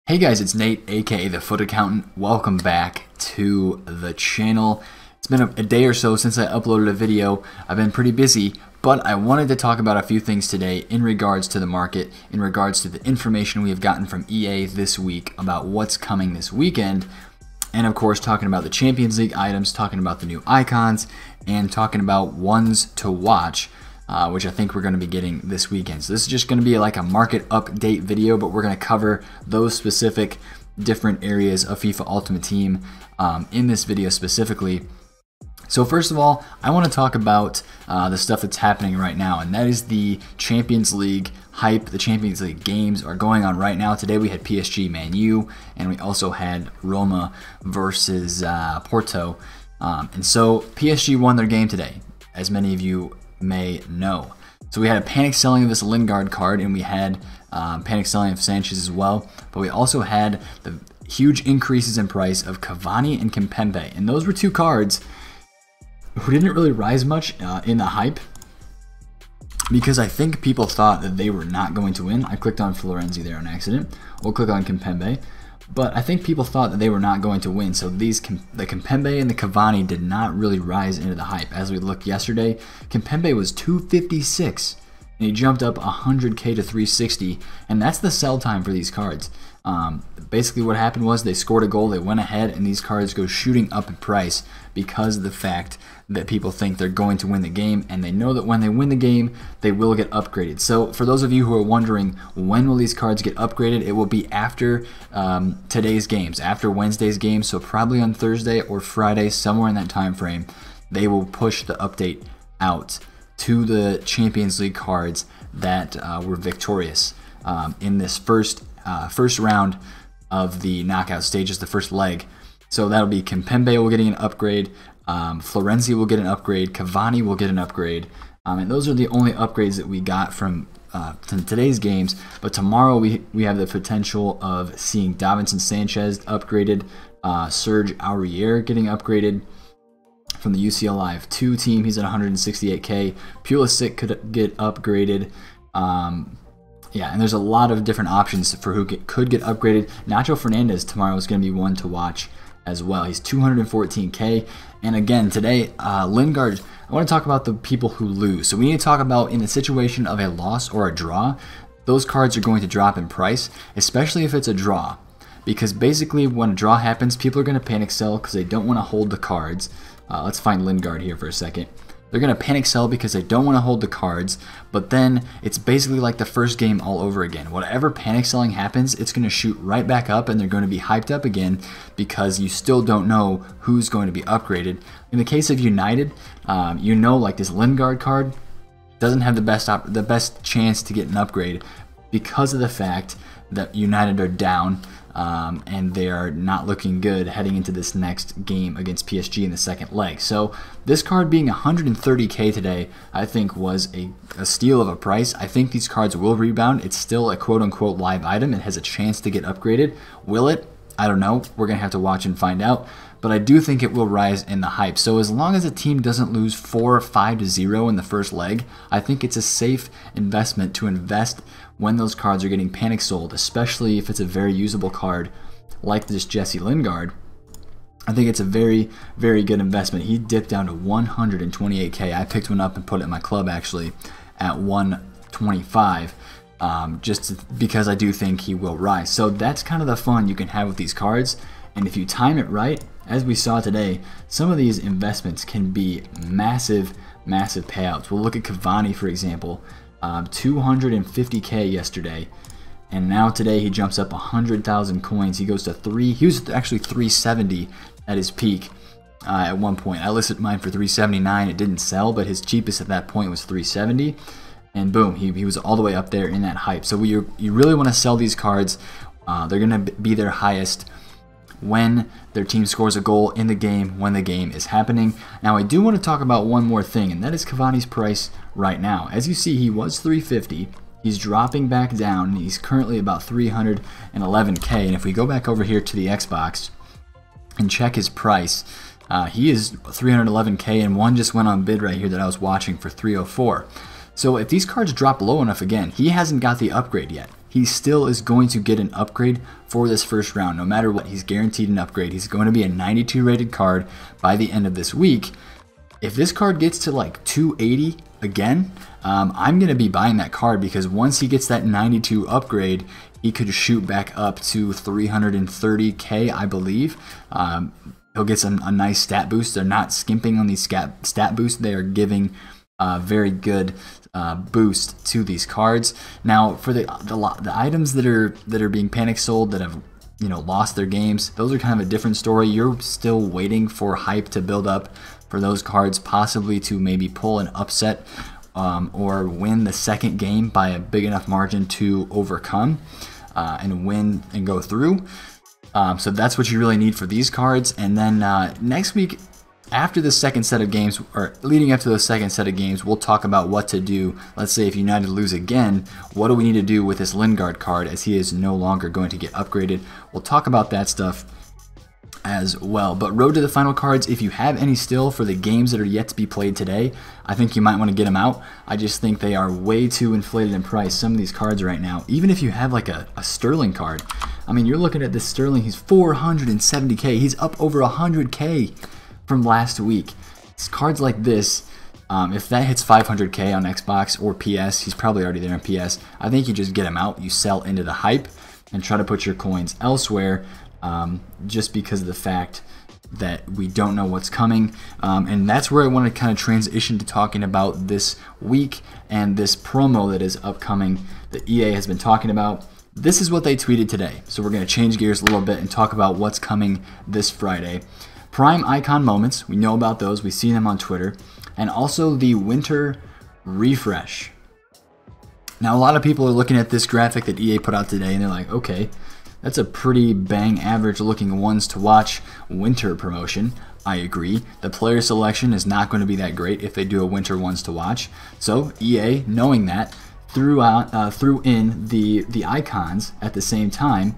Hey guys, it's Nate, aka TheFutAccountant. Welcome back to the channel. It's been a day or so since I uploaded a video. I've been pretty busy, but I wanted to talk about a few things today in regards to the market, in regards to the information we have gotten from EA this week about what's coming this weekend, and of course talking about the Champions League items, talking about the new icons, and talking about ones to watch. Which I think we're going to be getting this weekend. So this is just going to be like a market update video, but we're going to cover those specific different areas of FIFA Ultimate Team in this video specifically. So first of all, I want to talk about the stuff that's happening right now, and that is the Champions League hype. The Champions League games are going on right now. Today we had PSG Man U, and we also had Roma versus Porto. And so PSG won their game today, as many of you may know. So we had a panic selling of this Lingard card, and we had panic selling of Sanchez as well, but we also had the huge increases in price of Cavani and Kimpembe, and those were two cards who didn't really rise much in the hype, because I think people thought that they were not going to win. I clicked on Florenzi there on accident. We'll click on Kimpembe. But I think people thought that they were not going to win, so the Kimpembe and the Cavani did not really rise into the hype. As we looked yesterday, Kimpembe was 256, and he jumped up 100k to 360, and that's the sell time for these cards. Basically what happened was they scored a goal, they went ahead, and these cards go shooting up in price because of the fact that people think they're going to win the game, and they know that when they win the game, they will get upgraded. So for those of you who are wondering when will these cards get upgraded, it will be after today's games, after Wednesday's game, so probably on Thursday or Friday, somewhere in that time frame, they will push the update out to the Champions League cards that were victorious in this first round of the knockout stages, the first leg. So that'll be Kimpembe will getting an upgrade, Florenzi will get an upgrade, Cavani will get an upgrade, and those are the only upgrades that we got from today's games. But tomorrow we have the potential of seeing Davinson Sanchez upgraded, Serge Aurier getting upgraded from the UCL Live 2 team. He's at 168k. Pulisic could get upgraded. Yeah, and there's a lot of different options for who could get upgraded. Nacho Fernandez tomorrow is going to be one to watch as well. He's 214k. And again, today, Lingard, I want to talk about the people who lose. So we need to talk about in the situation of a loss or a draw, those cards are going to drop in price, especially if it's a draw. Because basically when a draw happens, people are going to panic sell because they don't want to hold the cards. Let's find Lingard here for a second. They're going to panic sell because they don't want to hold the cards, but then it's basically like the first game all over again. Whatever panic selling happens, it's going to shoot right back up, and they're going to be hyped up again because you still don't know who's going to be upgraded. In the case of United, you know, like this Lingard card doesn't have the best chance to get an upgrade because of the fact that United are down. And they are not looking good heading into this next game against PSG in the second leg. So this card being 130k today, I think was a steal of a price. I think these cards will rebound. It's still a quote-unquote live item. It has a chance to get upgraded. Will it? I don't know. We're going to have to watch and find out. But I do think it will rise in the hype. So as long as a team doesn't lose 4 or 5-0 in the first leg, I think it's a safe investment to invest when those cards are getting panic sold, especially if it's a very usable card like this Jesse Lingard. I think it's a very, very good investment. He dipped down to 128k. I picked one up and put it in my club actually at 125. Just because I do think he will rise. So that's kind of the fun you can have with these cards. And if you time it right, as we saw today, some of these investments can be massive, massive payouts. We'll look at Cavani, for example, 250k yesterday. And now today he jumps up 100,000 coins. He goes to he was actually 370 at his peak at one point. I listed mine for 379. It didn't sell, but his cheapest at that point was 370. And boom, he was all the way up there in that hype. So you really want to sell these cards. They're going to be their highest when their team scores a goal in the game, when the game is happening. Now I do want to talk about one more thing, and that is Cavani's price right now. As you see, he was 350. He's dropping back down. He's currently about 311k. And if we go back over here to the Xbox and check his price, he is 311k, and one just went on bid right here that I was watching for 304. So if these cards drop low enough again, he hasn't got the upgrade yet. he still is going to get an upgrade for this first round. No matter what, he's guaranteed an upgrade. He's going to be a 92 rated card by the end of this week. If this card gets to like 280 again, I'm going to be buying that card, because once he gets that 92 upgrade, he could shoot back up to 330k, I believe. He'll get a nice stat boost. They're not skimping on these stat boosts. They are giving very good boost to these cards. Now, for the items that are being panic sold, that have lost their games, those are kind of a different story. You're still waiting for hype to build up for those cards, possibly to maybe pull an upset or win the second game by a big enough margin to overcome and win and go through. So that's what you really need for these cards. And then next week, after the second set of games, or leading up to the second set of games, we'll talk about what to do. Let's say if United lose again, what do we need to do with this Lingard card, as he is no longer going to get upgraded. We'll talk about that stuff as well. But road to the final cards, if you have any still for the games that are yet to be played today, I think you might want to get them out. I just think they are way too inflated in price, some of these cards right now. Even if you have like a Sterling card, I mean, you're looking at this Sterling, he's 470k, he's up over 100k from last week. It's cards like this, if that hits 500k on Xbox or PS, he's probably already there on PS. I think you just get him out, you sell into the hype, and try to put your coins elsewhere, just because of the fact that we don't know what's coming. And that's where I want to kind of transition to talking about this week and this promo that is upcoming that EA has been talking about. This is what they tweeted today. So we're going to change gears a little bit and talk about what's coming this Friday. Prime icon moments, we know about those, we see them on Twitter, and also the winter refresh. Now, a lot of people are looking at this graphic that EA put out today and they're like, okay, that's a pretty bang average looking ones to watch winter promotion. I agree. The player selection is not going to be that great if they do a winter ones to watch. So EA, knowing that, threw in the icons at the same time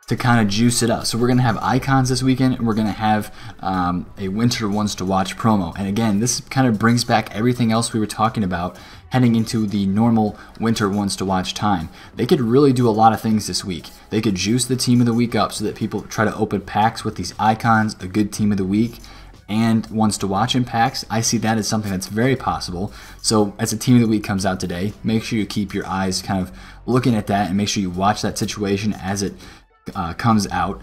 to kind of juice it up. So we're going to have icons this weekend, and we're going to have a winter ones to watch promo. And again, this kind of brings back everything else we were talking about heading into the normal winter ones to watch time. They could really do a lot of things this week. They could juice the team of the week up so that people try to open packs with these icons, a good team of the week, and ones to watch in packs. I see that as something that's very possible. So as a team of the week comes out today, make sure you keep your eyes kind of looking at that, and make sure you watch that situation as it comes out.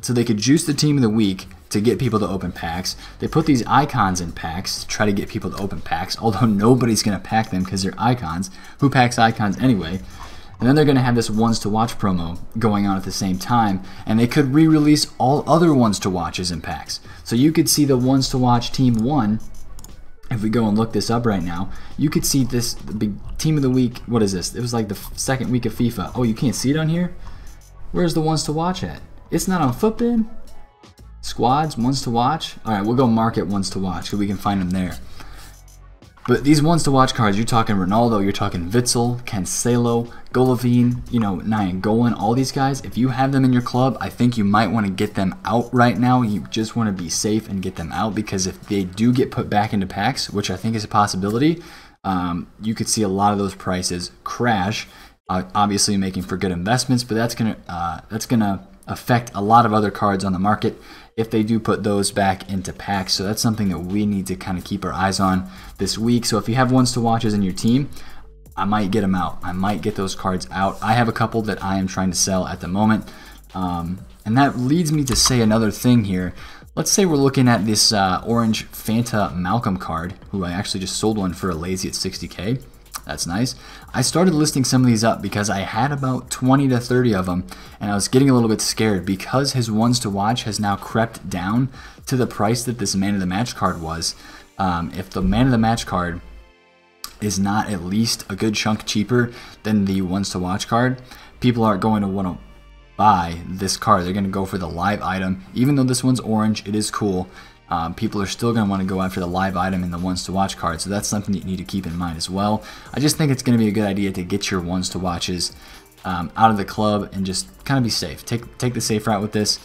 So they could juice the team of the week to get people to open packs. They put these icons in packs to try to get people to open packs, although nobody's going to pack them because they're icons. Who packs icons anyway? And then they're going to have this ones to watch promo going on at the same time, and they could re-release all other ones to watches in packs. So you could see the ones to watch team 1. If we go and look this up right now, you could see this, the big team of the week. What is this? It was like the second week of FIFA. Oh, you can't see it on here? Where's the ones to watch at? It's not on Footbin? Squads, ones to watch? Alright, we'll go market ones to watch because we can find them there. But these ones to watch cards, you're talking Ronaldo, you're talking Witsel, Cancelo, Golovin, Nainggolan, all these guys. If you have them in your club, I think you might want to get them out right now. You just want to be safe and get them out, because if they do get put back into packs, which I think is a possibility, you could see a lot of those prices crash. Obviously making for good investments, but that's gonna affect a lot of other cards on the market if they do put those back into packs. So that's something that we need to kind of keep our eyes on this week. So if you have ones to watches in your team, I might get them out. I might get those cards out. I have a couple that I am trying to sell at the moment, and that leads me to say another thing here. Let's say we're looking at this orange Fanta Malcolm card, who I actually just sold one for a lazy at 60k. That's nice. I started listing some of these up because I had about 20 to 30 of them, and I was getting a little bit scared because his ones to watch has now crept down to the price that this man of the match card was. If the man of the match card is not at least a good chunk cheaper than the ones to watch card, people aren't going to want to buy this card. They're going to go for the live item. Even though this one's orange, it is cool. People are still going to want to go after the live item and the ones to watch card, so that's something that you need to keep in mind as well. I just think it's going to be a good idea to get your ones to watches out of the club and just kind of be safe. Take the safe route with this.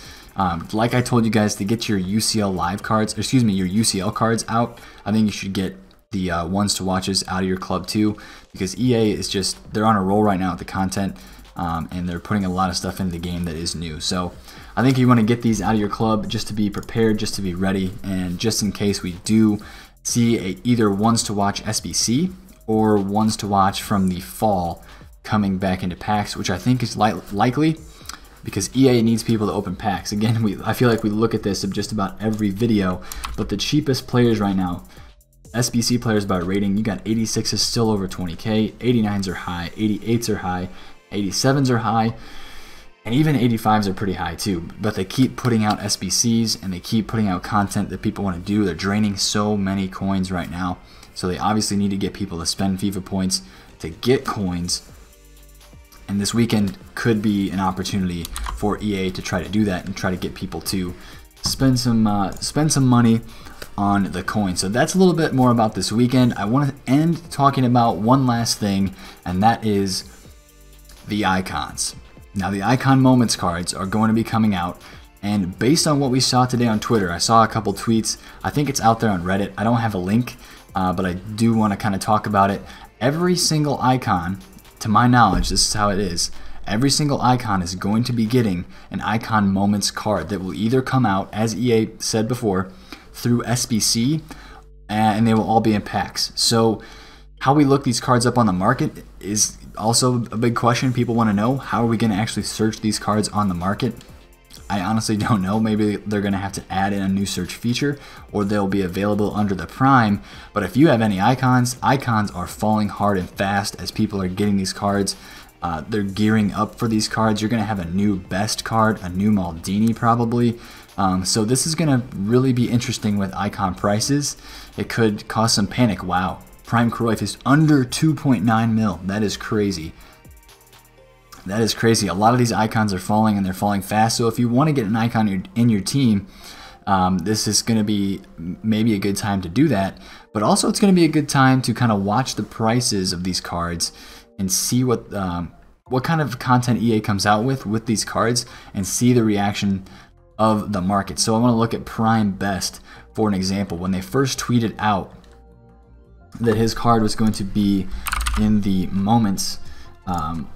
Like I told you guys, to get your UCL live cards, or excuse me, your UCL cards out, I think you should get the ones to watches out of your club too, because EA is just, they're on a roll right now with the content, and they're putting a lot of stuff into the game that is new. So I think you want to get these out of your club just to be prepared, just to be ready, and just in case we do see either ones to watch SBC or ones to watch from the fall coming back into packs, which I think is likely, because EA needs people to open packs. Again, I feel like we look at this of just about every video, but the cheapest players right now, SBC players by rating, you got 86s still over 20k, 89s are high, 88s are high, 87s are high, and even 85s are pretty high too. But they keep putting out SBCs and they keep putting out content that people want to do. They're draining so many coins right now, so they obviously need to get people to spend FIFA points to get coins. And this weekend could be an opportunity for EA to try to do that and try to get people to spend some money on the coin. So that's a little bit more about this weekend. I want to end talking about one last thing, and that is the icons. Now, the icon moments cards are going to be coming out, and based on what we saw today on Twitter, I saw a couple tweets. I think it's out there on Reddit. I don't have a link, but I do want to kind of talk about it. Every single icon, to my knowledge, this is how it is. Every single icon is going to be getting an icon moments card that will either come out, as EA said before, through SBC, and they will all be in packs. So how we look these cards up on the market is also a big question. People want to know, how are we going to actually search these cards on the market? I honestly don't know. Maybe they're going to have to add in a new search feature, or they'll be available under the Prime. But if you have any icons are falling hard and fast as people are getting these cards. They're gearing up for these cards. You're going to have a new best card, a new Maldini probably. So this is going to really be interesting with icon prices. It could cause some panic. Wow, Prime Cruyff is under 2.9 mil. That is crazy. That is crazy. A lot of these icons are falling, and they're falling fast. So if you want to get an icon in your team, this is going to be maybe a good time to do that. But also it's going to be a good time to kind of watch the prices of these cards and see what kind of content EA comes out with these cards, and see the reaction of the market. So I want to look at Prime Best for an example. When they first tweeted out that his card was going to be in the moments,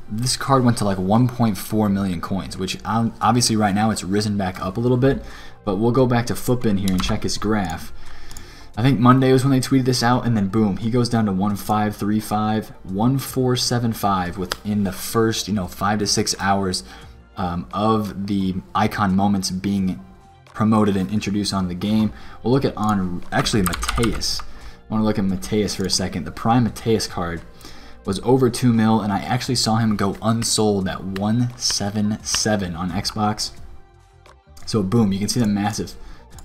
this card went to like 1.4 million coins, which obviously right now it's risen back up a little bit, but we'll go back to FUTBIN here and check his graph. I think Monday was when they tweeted this out, and then boom, he goes down to 1535, 1475 within the first 5 to 6 hours of the icon moments being promoted and introduced on the game. We'll look at actually Mateus. I want to look at Mateus for a second. The Prime Mateus card was over 2 mil, and I actually saw him go unsold at 177 on Xbox. So boom, you can see the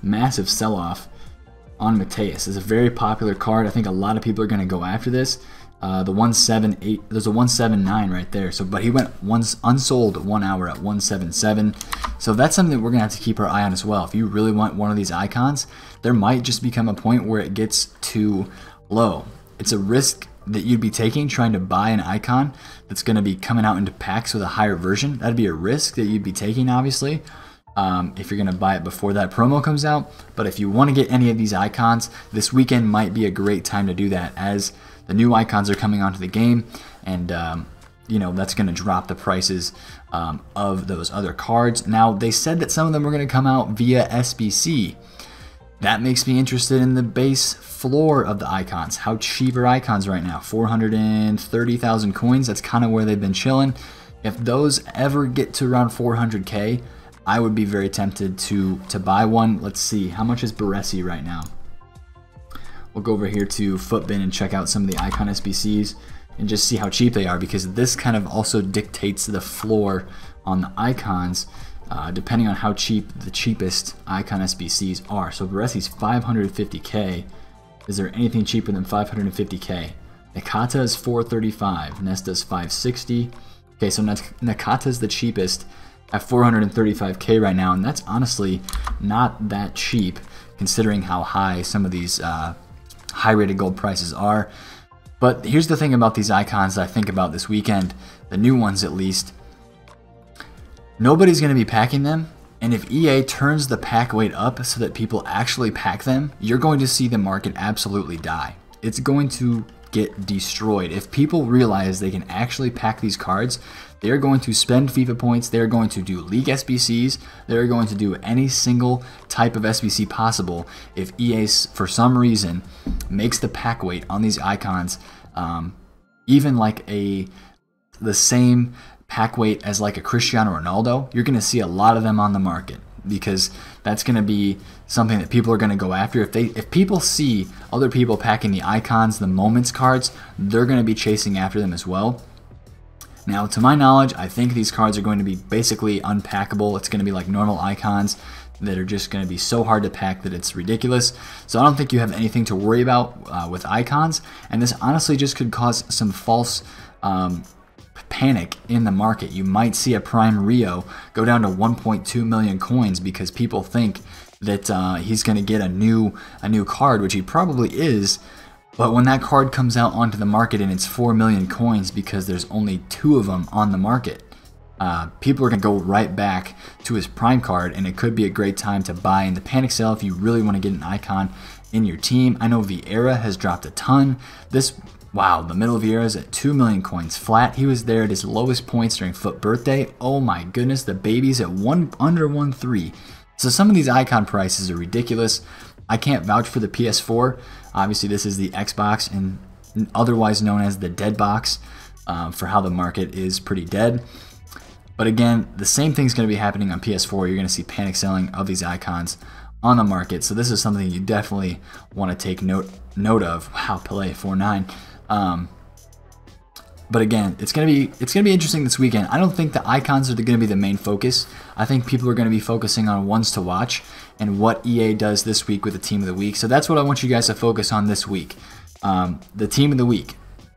massive sell-off on Mateus. It's a very popular card. I think a lot of people are going to go after this. The 178, there's a 179 right there. So, but he went unsold 1 hour at 177. So that's something that we're gonna have to keep our eye on as well. If you really want one of these icons, there might just become a point where it gets too low. It's a risk that you'd be taking trying to buy an icon that's going to be coming out into packs with a higher version. That'd be a risk that you'd be taking, obviously, if you're going to buy it before that promo comes out. But if you want to get any of these icons, this weekend might be a great time to do that, as the new icons are coming onto the game, and that's going to drop the prices of those other cards. Now, they said that some of them are going to come out via SBC. That makes me interested in the base floor of the icons. How cheap are icons right now? 430,000 coins. That's kind of where they've been chilling. If those ever get to around 400k, I would be very tempted to buy one. Let's see, how much is Baresi right now? We'll go over here to FUTBIN and check out some of the icon SBCs and just see how cheap they are, because this kind of also dictates the floor on the icons, depending on how cheap the cheapest icon SBCs are. So Baresi's 550k. Is there anything cheaper than 550k? Nakata is 435. Nesta is 560. Okay, so Nakata is the cheapest at 435k right now, and that's honestly not that cheap considering how high some of these high rated gold prices are. But here's the thing about these icons that I think about this weekend, the new ones at least. Nobody's going to be packing them, and if EA turns the pack weight up so that people actually pack them, you're going to see the market absolutely die. it's going to get destroyed. If people realize they can actually pack these cards, they're going to spend FIFA points, they're going to do League SBCs, they're going to do any single type of SBC possible if EA, for some reason, makes the pack weight on these icons even like the same pack weight as like a Cristiano Ronaldo. You're going to see a lot of them on the market, because that's going to be something that people are going to go after. If people see other people packing the icons, the moments cards, they're going to be chasing after them as well. Now, to my knowledge, I think these cards are going to be basically unpackable. It's going to be like normal icons that are just going to be so hard to pack that it's ridiculous. So I don't think you have anything to worry about with icons, and this honestly just could cause some false panic in the market. You might see a Prime Rio go down to 1.2 million coins because people think that he's going to get a new card, which he probably is. But when that card comes out onto the market and it's 4 million coins because there's only 2 of them on the market, people are going to go right back to his Prime card, and it could be a great time to buy in the panic sale if you really want to get an icon in your team. I know Vieira has dropped a ton. Wow, the middle of Vieira is at 2 million coins flat. He was there at his lowest points during Foot Birthday. Oh my goodness, the baby's at under 1.3. So some of these icon prices are ridiculous. I can't vouch for the PS4. Obviously, this is the Xbox, and otherwise known as the dead box, for how the market is pretty dead. But again, the same thing's going to be happening on PS4. You're going to see panic selling of these icons on the market. So this is something you definitely want to take note of. Wow, Pelé 4.9. But again, it's gonna be interesting this weekend. I don't think the icons are going to be the main focus. I think people are going to be focusing on ones to watch and what EA does this week with the team of the week. So that's what I want you guys to focus on this week. The team of the week,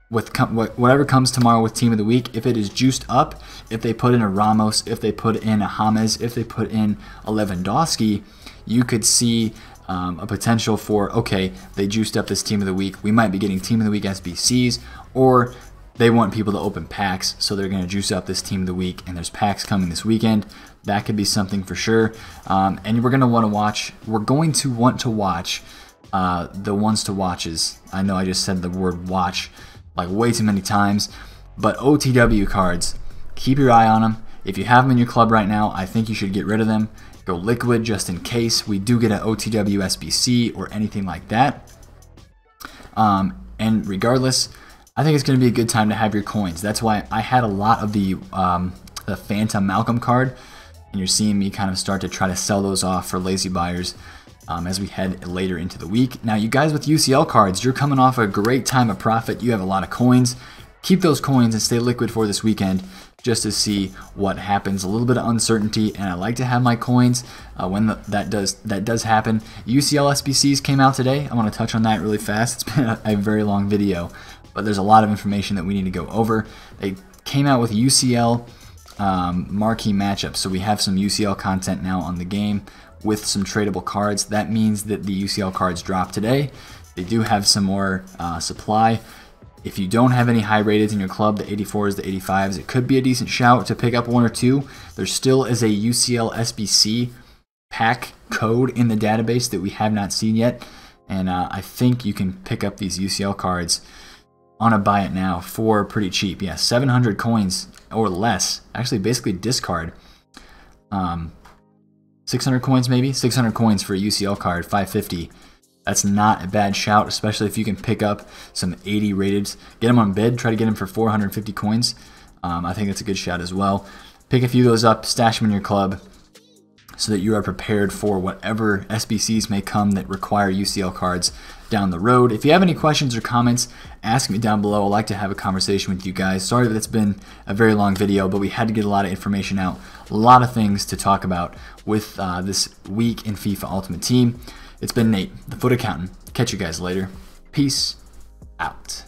with whatever comes tomorrow with team of the week. If it is juiced up, if they put in a Ramos, if they put in a James, if they put in a Lewandowski, you could see a potential for, okay, they juiced up this team of the week. We might be getting team of the week SBCs, or they want people to open packs, so they're going to juice up this team of the week, and there's packs coming this weekend. That could be something for sure. And we're going to want to watch. We're going to want to watch the ones to watches. I know I just said the word watch like way too many times, but OTW cards, keep your eye on them. If you have them in your club right now, I think you should get rid of them. Go liquid just in case we do get an OTW SBC or anything like that. And regardless, I think it's going to be a good time to have your coins. That's why I had a lot of the Phantom Malcolm card, and you're seeing me kind of start to try to sell those off for lazy buyers as we head later into the week. Now, you guys with UCL cards, you're coming off a great time of profit. You have a lot of coins. Keep those coins and stay liquid for this weekend just to see what happens. A little bit of uncertainty, and I like to have my coins when that does happen. UCL SBCs came out today. I want to touch on that really fast. It's been a very long video, but there's a lot of information that we need to go over. They came out with UCL marquee matchups, so we have some UCL content now on the game with some tradable cards. That means that the UCL cards drop today. They do have some more supply. If you don't have any high rateds in your club, the 84s, the 85s, it could be a decent shout to pick up 1 or 2. There still is a UCL SBC pack code in the database that we have not seen yet, and I think you can pick up these UCL cards on a buy it now for pretty cheap. Yeah, 700 coins or less. Actually, basically discard. 600 coins maybe? 600 coins for a UCL card, 550. That's not a bad shout, especially if you can pick up some 80 rated. Get them on bid, try to get them for 450 coins. I think that's a good shout as well. Pick a few of those up, stash them in your club so that you are prepared for whatever SBCs may come that require UCL cards down the road. If you have any questions or comments, ask me down below. I'd like to have a conversation with you guys. Sorry that it's been a very long video, but we had to get a lot of information out. A lot of things to talk about with this week in FIFA Ultimate Team. It's been Nate, the Foot Accountant. Catch you guys later. Peace out.